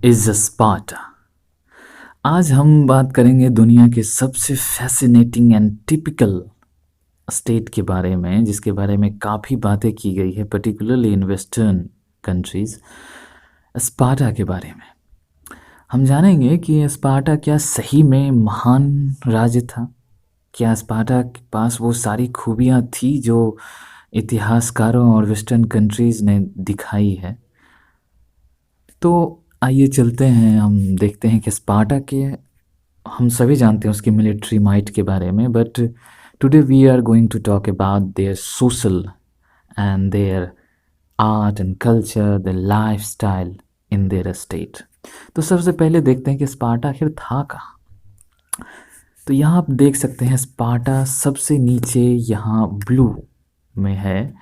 Is Sparta. आज हम बात करेंगे दुनिया के सबसे फैसिनेटिंग एंड टिपिकल स्टेट के बारे में, जिसके बारे में काफ़ी बातें की गई है, particularly in western countries. Sparta के बारे में हम जानेंगे कि स्पार्टा क्या सही में महान राज्य था। क्या स्पार्टा के पास वो सारी खूबियाँ थी जो इतिहासकारों और वेस्टर्न कंट्रीज़ ने दिखाई है। तो आइए चलते हैं, हम देखते हैं कि स्पार्टा के हम सभी जानते हैं उसकी मिलिट्री माइट के बारे में, but today we are going to talk about their social and their art and culture, the life style in their state. तो सबसे पहले देखते हैं कि स्पार्टा आखिर था कहाँ। तो यहाँ आप देख सकते हैं स्पार्टा सबसे नीचे यहाँ ब्लू में है।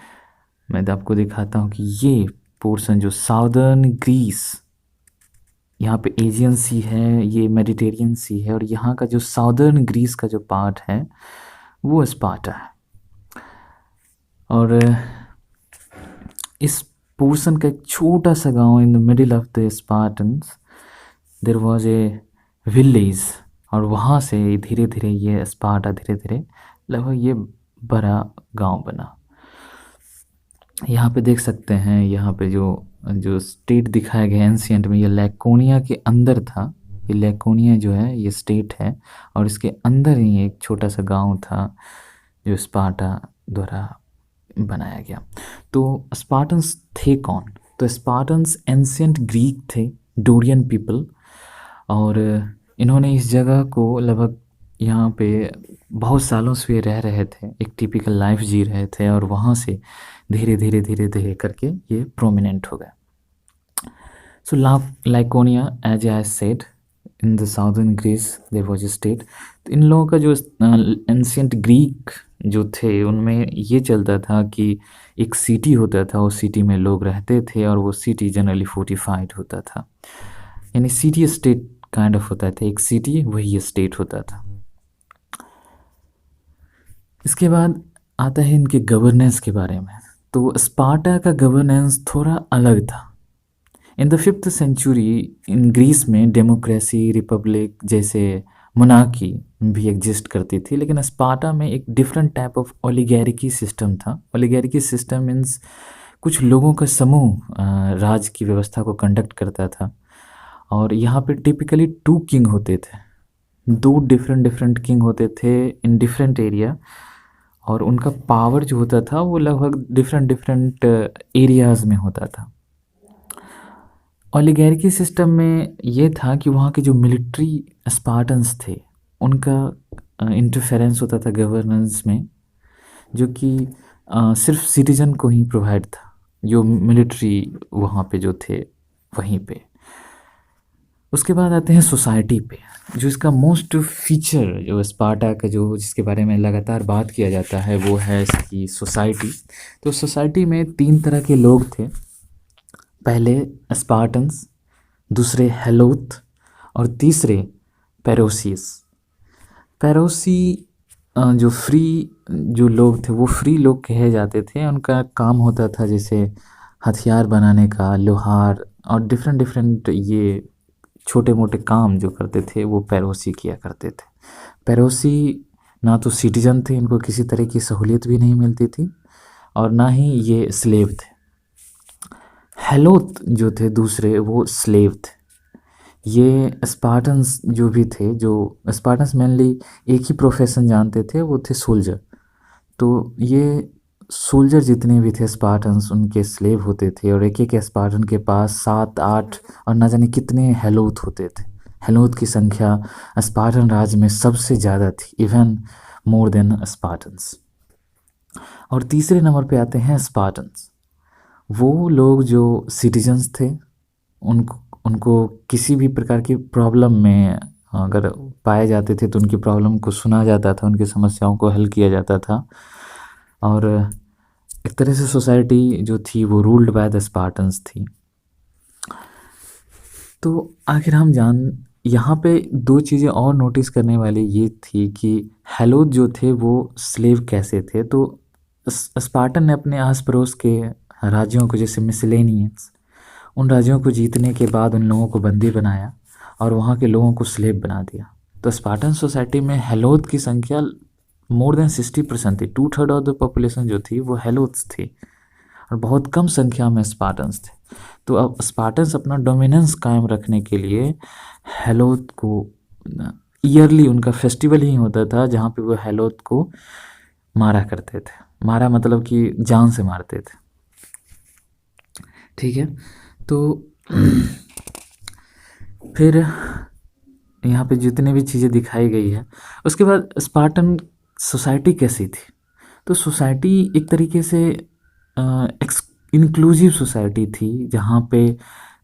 मैं तो आपको दिखाता हूँ कि ये पोर्शन जो साउदर्न ग्रीस, यहाँ पे एजियन सी है, ये मेडिटेरियन सी है, और यहाँ का जो साउदर्न ग्रीस का जो पार्ट है वो स्पार्टा है। और इस पोर्शन का एक छोटा सा गांव in the middle of the Spartans there was a village, और वहाँ से धीरे धीरे ये स्पार्टा धीरे धीरे लगभग ये बड़ा गांव बना। यहाँ पे देख सकते हैं, यहाँ पे जो जो स्टेट दिखाया गया एंशियंट में, ये लैकोनिया के अंदर था। ये लैकोनिया जो है ये स्टेट है, और इसके अंदर ही एक छोटा सा गांव था जो स्पार्टा द्वारा बनाया गया। तो स्पार्टन्स थे कौन? तो स्पार्टन्स एंशियंट ग्रीक थे, डोरियन पीपल, और इन्होंने इस जगह को लगभग यहाँ पे बहुत सालों से ये रह रहे थे, एक टिपिकल लाइफ जी रहे थे, और वहाँ से धीरे धीरे धीरे धीरे करके ये प्रोमिनेंट हो गया। So Laconia, as I said, in the southern Greece there was a state. तो इन लोगों का जो एंशियंट ग्रीक जो थे उनमें ये चलता था कि एक सिटी होता था, उस सिटी में लोग रहते थे, और वो सिटी जनरली फोर्टिफाइड होता था, यानी सिटी स्टेट काइंड ऑफ होता था। एक सिटी वही स्टेट होता था। इसके बाद आता है इनके गवर्नेंस के बारे में। तो स्पार्टा का गवर्नेंस थोड़ा अलग था। In the 5th century in Greece में डेमोक्रेसी, रिपब्लिक जैसे मोनार्की भी एग्जिस्ट करती थी, लेकिन स्पार्टा में एक different type of oligarchy system था। ओलिगैरिकी सिस्टम मीन्स कुछ लोगों का समूह राज की व्यवस्था को कंडक्ट करता था, और यहाँ पे टिपिकली 2 किंग होते थे, 2 डिफरेंट डिफरेंट किंग होते थे इन डिफरेंट एरिया, और उनका पावर जो होता था वो लगभग डिफरेंट डिफरेंट एरियाज़ में होता था। ओलिगार्की सिस्टम में ये था कि वहाँ के जो मिलिट्री स्पार्टन्स थे उनका इंटरफेरेंस होता था गवर्नेंस में, जो कि सिर्फ सिटीजन को ही प्रोवाइड था, जो मिलिट्री वहाँ पे जो थे वहीं पे। उसके बाद आते हैं सोसाइटी पे, जो इसका मोस्ट फीचर जो स्पार्टा का जो जिसके बारे में लगातार बात किया जाता है वो है इसकी सोसाइटी। तो सोसाइटी में 3 तरह के लोग थे। पहले स्पार्टन्स, दूसरे हेलोथ, और तीसरे पेरोसीस। पेरोसी जो फ्री जो लोग थे वो फ्री लोग कहे जाते थे। उनका काम होता था जैसे हथियार बनाने का, लोहार, और डिफरेंट डिफरेंट ये छोटे मोटे काम जो करते थे वो पेरोसी किया करते थे। पेरोसी ना तो सिटीजन थे, इनको किसी तरह की सहूलियत भी नहीं मिलती थी, और ना ही ये स्लेव थे। हेलोथ जो थे दूसरे, वो स्लेव थे। ये स्पार्टन्स जो भी थे, जो स्पार्टन्स मेनली एक ही प्रोफेशन जानते थे, वो थे सोल्जर। तो ये सोल्जर जितने भी थे स्पार्टन्स उनके स्लेव होते थे, और एक एक स्पार्टन के पास 7-8 और ना जाने कितने हेलोथ होते थे। हेलोथ की संख्या स्पार्टन राज्य में सबसे ज़्यादा थी, इवन मोर देन स्पार्टन्स। और तीसरे नंबर पे आते हैं स्पार्टन्स, वो लोग जो सिटीजन्स थे, उनको उनको किसी भी प्रकार की प्रॉब्लम में अगर पाए जाते थे तो उनकी प्रॉब्लम को सुना जाता था, उनकी समस्याओं को हल किया जाता था, और एक तरह से सोसाइटी जो थी वो रूल्ड बाय द स्पार्टन्स थी। तो आखिर हम यहाँ पे 2 चीज़ें और नोटिस करने वाली ये थी कि हेलोथ जो थे वो स्लेव कैसे थे। तो स्पार्टन ने अपने आस पड़ोस के राज्यों को, जैसे मिसलेनियस, उन राज्यों को जीतने के बाद उन लोगों को बंदी बनाया और वहाँ के लोगों को स्लेव बना दिया। तो स्पार्टन सोसाइटी में हेलोथ की संख्या मोर देन 60% थी। 2/3 ऑफ द पॉपुलेशन जो थी वो हेलोथ्स थी और बहुत कम संख्या में स्पार्टन्स थे। तो अब स्पार्टन्स अपना डोमिनेंस कायम रखने के लिए हेलोथ को ईयरली उनका फेस्टिवल ही होता था जहाँ पे वो हेलोथ को मारा करते थे। मारा मतलब कि जान से मारते थे। ठीक है, तो फिर यहाँ पे जितनी भी चीज़ें दिखाई गई है उसके बाद स्पार्टन सोसाइटी कैसी थी। तो सोसाइटी एक तरीके से इंक्लूसिव सोसाइटी थी जहाँ पे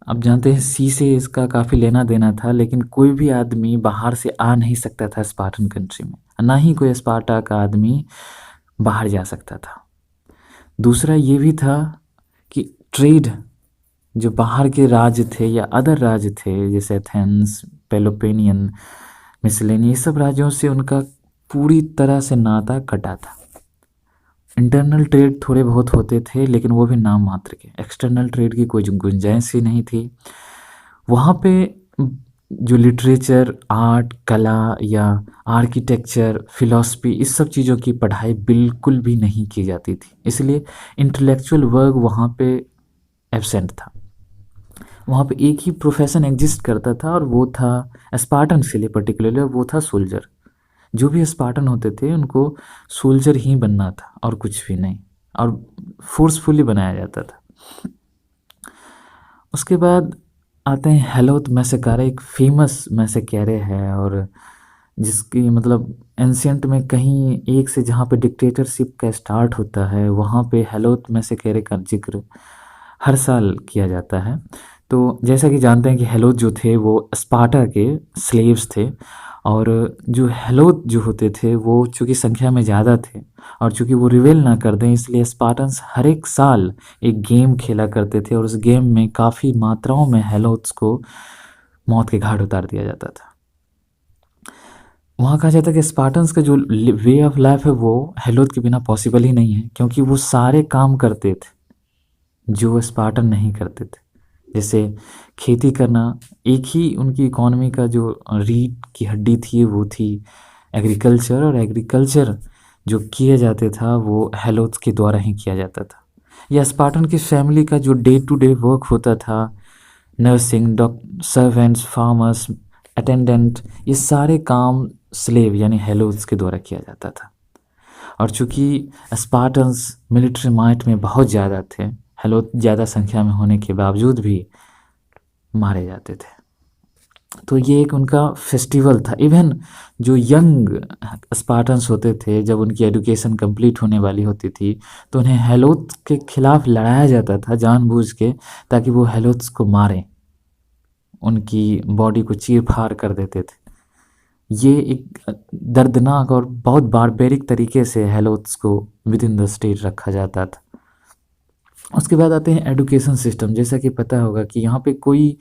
आप जानते हैं सी से इसका काफ़ी लेना देना था, लेकिन कोई भी आदमी बाहर से आ नहीं सकता था स्पार्टन कंट्री में, ना ही कोई स्पार्टा का आदमी बाहर जा सकता था। दूसरा ये भी था कि ट्रेड जो बाहर के राज्य थे या अदर राज्य थे जैसे एथेंस, पेलोपेनियन, मिसलेनी, ये सब राज्यों से उनका पूरी तरह से नाता कटा था। इंटरनल ट्रेड थोड़े बहुत होते थे लेकिन वो भी नाम मात्र के, एक्सटर्नल ट्रेड की कोई गुंजाइश ही नहीं थी। वहाँ पे जो लिटरेचर, आर्ट, कला या आर्किटेक्चर, फिलॉसफी, इस सब चीज़ों की पढ़ाई बिल्कुल भी नहीं की जाती थी, इसलिए इंटेलेक्चुअल वर्क वहाँ पे एब्सेंट था। वहाँ पे एक ही प्रोफेशन एग्जिस्ट करता था और वो था स्पार्टन के लिए पर्टिकुलरली, वो था सोल्जर। जो भी स्पार्टन होते थे उनको सोल्जर ही बनना था और कुछ भी नहीं, और फोर्सफुली बनाया जाता था। उसके बाद आते हैं हेलोथ मैसेकारे, एक फेमस मैसेकारे है और जिसकी मतलब एंशियंट में कहीं एक से जहाँ पे डिक्टेटरशिप का स्टार्ट होता है वहाँ पे हेलोथ मैसेकारे का जिक्र हर साल किया जाता है। तो जैसा कि जानते हैं कि हेलोथ जो थे वो स्पार्टा के स्लेव्स थे और जो हेलोथ जो होते थे वो चूँकि संख्या में ज़्यादा थे और चूँकि वो रिवेल ना कर दें इसलिए स्पार्टन्स हर एक साल एक गेम खेला करते थे और उस गेम में काफ़ी मात्राओं में हेलोथ्स को मौत के घाट उतार दिया जाता था। वहाँ कहा जाता है कि स्पार्टन्स का जो वे ऑफ लाइफ है वो हेलोथ के बिना पॉसिबल ही नहीं है, क्योंकि वो सारे काम करते थे जो स्पार्टन नहीं करते थे। जैसे खेती करना, एक ही उनकी इकोनॉमी का जो रीढ़ की हड्डी थी वो थी एग्रीकल्चर, और एग्रीकल्चर जो किया जाता था वो हेलोथ के द्वारा ही किया जाता था। या स्पार्टन की फैमिली का जो डे टू डे वर्क होता था, नर्सिंग, सर्वेंट्स, फार्मर्स, अटेंडेंट, ये सारे काम स्लेव यानी हेलोथ्स के द्वारा किया जाता था। और चूँकि स्पार्टन्स मिलिट्री माइट में बहुत ज़्यादा थे, हेलोथ ज़्यादा संख्या में होने के बावजूद भी मारे जाते थे। तो ये एक उनका फेस्टिवल था। इवन जो यंग स्पार्टन्स होते थे जब उनकी एजुकेशन कंप्लीट होने वाली होती थी तो उन्हें हेलोथ के खिलाफ लड़ाया जाता था जानबूझ के, ताकि वो हेलोथ्स को मारें, उनकी बॉडी को चीर फाड़ कर देते थे। ये एक दर्दनाक और बहुत बारबेरिक तरीके से हेलोथ्स को विद इन द स्टेट रखा जाता था। उसके बाद आते हैं एजुकेशन सिस्टम। जैसा कि पता होगा कि यहाँ पे कोई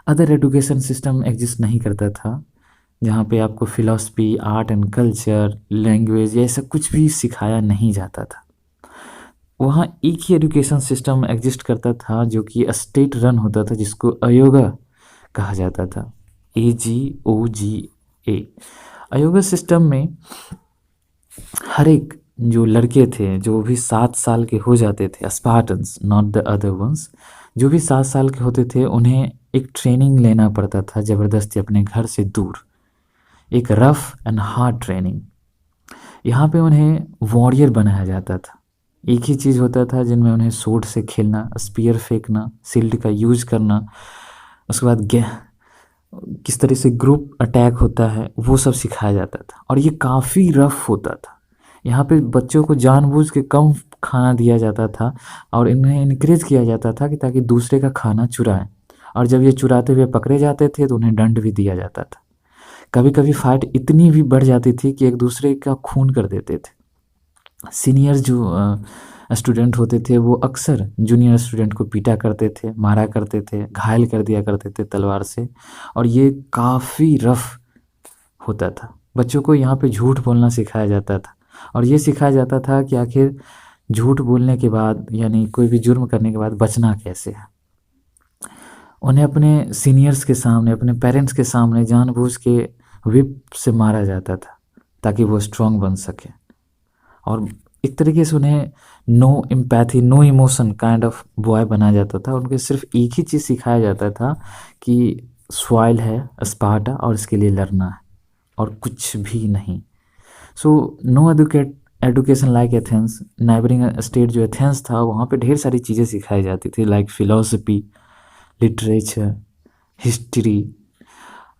अदर एजुकेशन सिस्टम एग्जिस्ट नहीं करता था जहाँ पे आपको philosophy, art and culture, language, ये सब कुछ भी सिखाया नहीं जाता था। वहाँ एक ही एजुकेशन सिस्टम एग्जिस्ट करता था जो कि स्टेट रन होता था, जिसको अयोगा कहा जाता था, AGOGA। अयोगा सिस्टम में हर एक जो लड़के थे जो भी 7 साल के हो जाते थे, Spartans not the other ones, जो भी 7 साल के होते थे उन्हें एक ट्रेनिंग लेना पड़ता था ज़बरदस्ती अपने घर से दूर, एक रफ एंड हार्ड ट्रेनिंग। यहाँ पे उन्हें वॉरियर बनाया जाता था। एक ही चीज़ होता था जिनमें उन्हें सोर्ड से खेलना, स्पीयर फेंकना, शील्ड का यूज़ करना, उसके बाद किस तरह से ग्रुप अटैक होता है वो सब सिखाया जाता था और ये काफ़ी रफ होता था। यहाँ पे बच्चों को जानबूझ के कम खाना दिया जाता था और इन्हें इनक्रेज किया जाता था कि ताकि दूसरे का खाना चुराएं, और जब ये चुराते हुए पकड़े जाते थे तो उन्हें दंड भी दिया जाता था। कभी कभी फाइट इतनी भी बढ़ जाती थी कि एक दूसरे का खून कर देते थे। सीनियर जो स्टूडेंट होते थे वो अक्सर जूनियर स्टूडेंट को पीटा करते थे, मारा करते थे, घायल कर दिया करते थे तलवार से, और ये काफ़ी रफ होता था। बच्चों को यहाँ पे झूठ बोलना सिखाया जाता था और ये सिखाया जाता था कि आखिर झूठ बोलने के बाद यानी कोई भी जुर्म करने के बाद बचना कैसे है। उन्हें अपने सीनियर्स के सामने, अपने पेरेंट्स के सामने जानबूझ के व्हिप से मारा जाता था ताकि वो स्ट्रांग बन सके। और एक तरीके से उन्हें no empathy, no emotion kind of boy बनाया जाता था। उनको सिर्फ एक ही चीज़ सिखाया जाता था कि सॉइल है स्पार्टा और इसके लिए लड़ना है और कुछ भी नहीं। So no education like Athens. Neighbouring state जो एथेंस था वहाँ पे ढेर सारी चीज़ें सिखाई जाती थी, like philosophy, literature, history,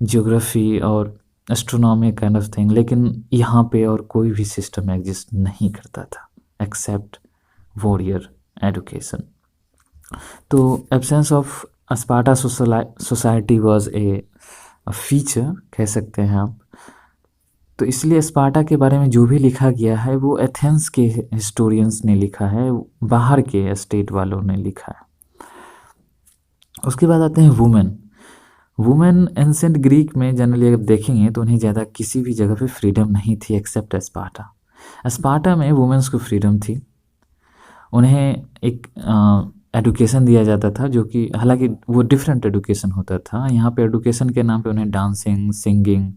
geography और एस्ट्रोनॉमी काइंड ऑफ थिंग। लेकिन यहाँ पे और कोई भी सिस्टम एग्जिस्ट नहीं करता था एक्सेप्ट वॉरियर एडुकेशन। तो absence of Sparta society was a feature कह सकते हैं आप। तो इसलिए स्पार्टा के बारे में जो भी लिखा गया है वो एथेंस के हिस्टोरियंस ने लिखा है, बाहर के स्टेट वालों ने लिखा है। उसके बाद आते हैं वुमेन एंसेंट ग्रीक में जनरली अगर देखेंगे तो उन्हें ज़्यादा किसी भी जगह पे फ्रीडम नहीं थी एक्सेप्ट स्पार्टा। स्पार्टा में वुमेन्स को फ्रीडम थी। उन्हें एक एडुकेशन दिया जाता था जो कि हालांकि वो डिफरेंट एडुकेशन होता था। यहाँ पे एडुकेशन के नाम पे उन्हें डांसिंग, सिंगिंग,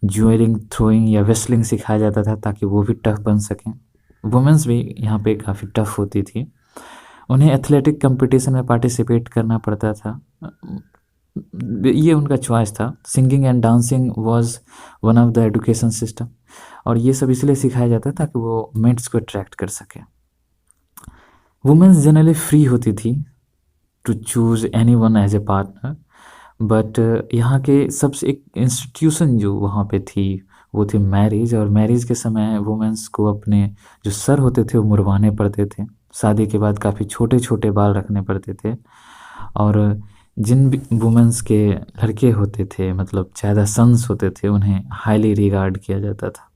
ज्वेलिंग, थ्रोइंग या वेस्लिंग सिखाया जाता था ताकि वो भी टफ बन सकें। वुमेंस भी यहाँ पे काफ़ी टफ होती थी। उन्हें एथलेटिक कंपटीशन में पार्टिसिपेट करना पड़ता था, ये उनका चॉइस था। Singing and dancing was one of the education system, और ये सब इसलिए सिखाया जाता था ताकि वो मेट्स को अट्रैक्ट कर सके। वुमेन्स जनरली फ्री होती थी to choose any one as a partner, but यहाँ के सबसे एक इंस्टीट्यूशन जो वहाँ पे थी वो थी मैरिज। और मैरिज के समय वुमेन्स को अपने जो सर होते थे वो मुड़वाने पड़ते थे। शादी के बाद काफ़ी छोटे छोटे बाल रखने पड़ते थे। और जिन भी वुमेन्स के लड़के होते थे, मतलब ज़्यादा सन्स होते थे, उन्हें हाईली रिगार्ड किया जाता था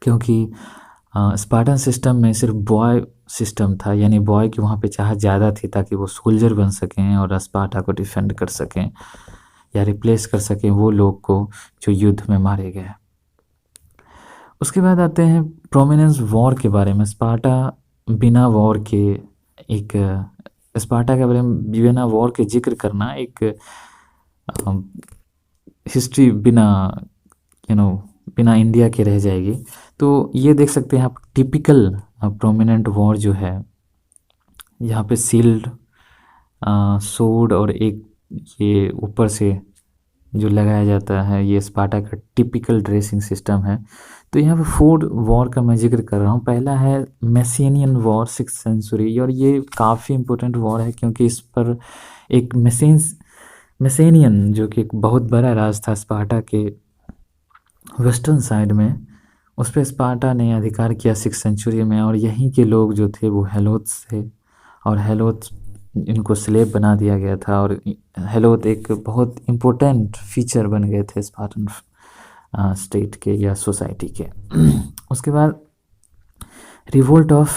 क्योंकि स्पार्टन सिस्टम में सिर्फ बॉय सिस्टम था, यानी बॉय की वहाँ पे चाहत ज़्यादा थी ताकि वो सोल्जर बन सकें और स्पार्टा को डिफेंड कर सकें या रिप्लेस कर सकें वो लोग को जो युद्ध में मारे गए। उसके बाद आते हैं प्रोमिनेंस वॉर के बारे में। स्पार्टा बिना वॉर के एक स्पार्टा के बारे में बिना वॉर के जिक्र करना एक हिस्ट्री बिना बिना इंडिया के रह जाएगी। तो ये देख सकते हैं आप टिपिकल प्रोमिनेंट वॉर जो है, यहाँ पे सील्ड सोर्ड और एक ये ऊपर से जो लगाया जाता है, ये स्पार्टा का टिपिकल ड्रेसिंग सिस्टम है। तो यहाँ पे 4 वॉर का मैं जिक्र कर रहा हूँ। पहला है मेसिनियन वॉर 6th सेंचुरी, और ये काफ़ी इम्पोर्टेंट वॉर है क्योंकि इस पर एक मेसेनियन जो कि एक बहुत बड़ा राज था स्पार्टा के वेस्टर्न साइड में, उस पर स्पार्टा ने अधिकार किया 6th सेंचुरी में। और यहीं के लोग जो थे वो हेलोत्स थे, और हेलोत्स इनको स्लेव बना दिया गया था। और हेलोत एक बहुत इम्पोर्टेंट फीचर बन गए थे स्पार्टन स्टेट के या सोसाइटी के। उसके बाद रिवोल्ट ऑफ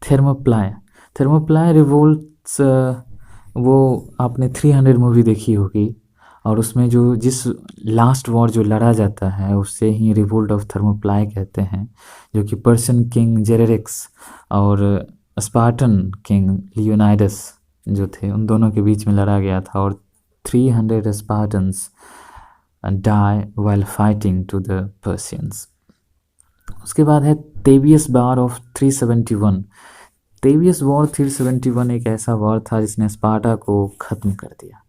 थर्मोप्लाय रिवोल्ट्स, वो आपने 300 मूवी देखी होगी, और उसमें जो जिस लास्ट वॉर जो लड़ा जाता है उससे ही रिवोल्ट ऑफ थर्मोप्लाय कहते हैं, जो कि पर्शियन किंग जेरेरिक्स और स्पार्टन किंग लियोनाइडस जो थे उन दोनों के बीच में लड़ा गया था। और 300 Spartans die while fighting to the Persians. उसके बाद है Thebes war of 371। Thebes war 371 एक ऐसा वॉर था जिसने स्पार्टा को ख़त्म कर दिया।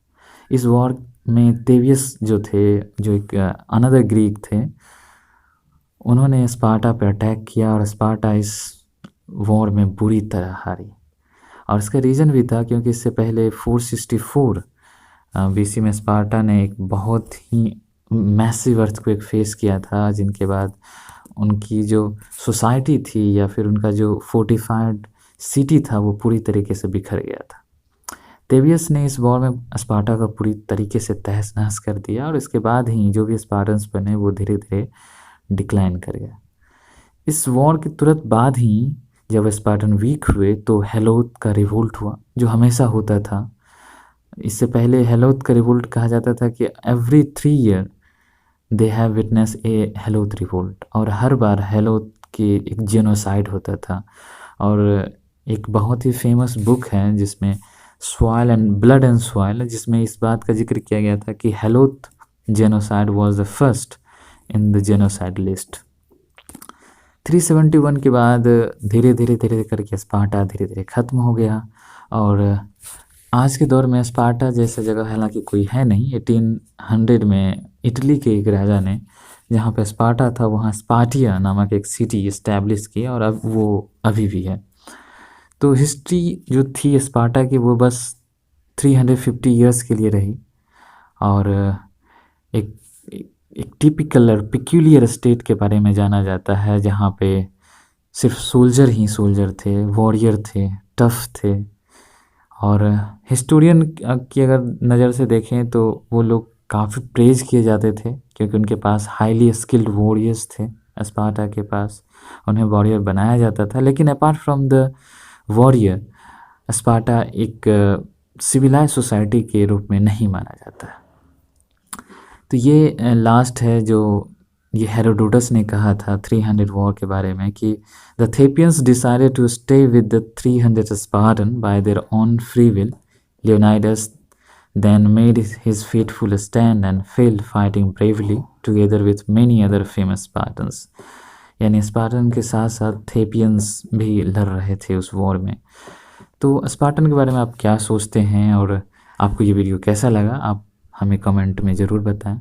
इस वॉर में तेबियस जो थे, जो एक अनदर ग्रीक थे, उन्होंने स्पार्टा पर अटैक किया और स्पार्टा इस वॉर में बुरी तरह हारी। और इसका रीज़न भी था क्योंकि इससे पहले 464 BC में स्पार्टा ने एक बहुत ही मैसिव अर्थक्वेक फेस किया था, जिनके बाद उनकी जो सोसाइटी थी या फिर उनका जो फोर्टिफाइड सिटी था वो पूरी तरीके से बिखर गया था। तेबियस ने इस वॉर में स्पार्टा का पूरी तरीके से तहस नहस कर दिया, और इसके बाद ही जो भी स्पार्टन्स बने वो धीरे धीरे डिक्लाइन कर गया। इस वॉर के तुरंत बाद ही जब स्पार्टन वीक हुए तो हेलोत का रिवोल्ट हुआ, जो हमेशा होता था। इससे पहले हेलोत का रिवोल्ट कहा जाता था कि every 3 year they have witness a helot revolt, और हर बार हेलोत की एक जेनोसाइड होता था। और एक बहुत ही फेमस बुक है जिसमें soil and blood and soil, जिसमें इस बात का जिक्र किया गया था कि helot genocide was the first in the genocide list. 371 के बाद धीरे धीरे धीरे करके स्पार्टा धीरे धीरे ख़त्म हो गया। और आज के दौर में स्पार्टा जैसा जगह हालांकि कोई है नहीं। 1800 में इटली के एक राजा ने जहाँ पे स्पार्टा था वहाँ स्पार्टिया नामक एक सिटी इस्टेब्लिश की, और अब वो अभी भी है। तो हिस्ट्री जो थी स्पार्टा की वो बस 350 ईयर्स के लिए रही, और एक एक टिपिकल और पिक्यूलियर स्टेट के बारे में जाना जाता है, जहाँ पे सिर्फ सोल्जर ही सोल्जर थे, वॉरियर थे, टफ थे। और हिस्टोरियन की अगर नज़र से देखें तो वो लोग काफ़ी प्रेज किए जाते थे, क्योंकि उनके पास हाईली स्किल्ड वॉरियर्स थे स्पार्टा के पास, उन्हें वॉरियर बनाया जाता था। लेकिन apart from the warrior, Sparta एक सिविलाइज सोसाइटी के रूप में नहीं माना जाता है। तो ये लास्ट है जो ये हेरोडोटस ने कहा था 300 वॉर के बारे में, कि the Thespians decided to stay with the 300 Spartan by their own free will. Leonidas then made his fateful stand and fell fighting bravely together with many other famous Spartans। यानी Spartan के साथ साथ थेपियंस भी लड़ रहे थे उस वॉर में। तो स्पार्टन के बारे में आप क्या सोचते हैं, और आपको ये वीडियो कैसा लगा, आप हमें कमेंट में ज़रूर बताएं।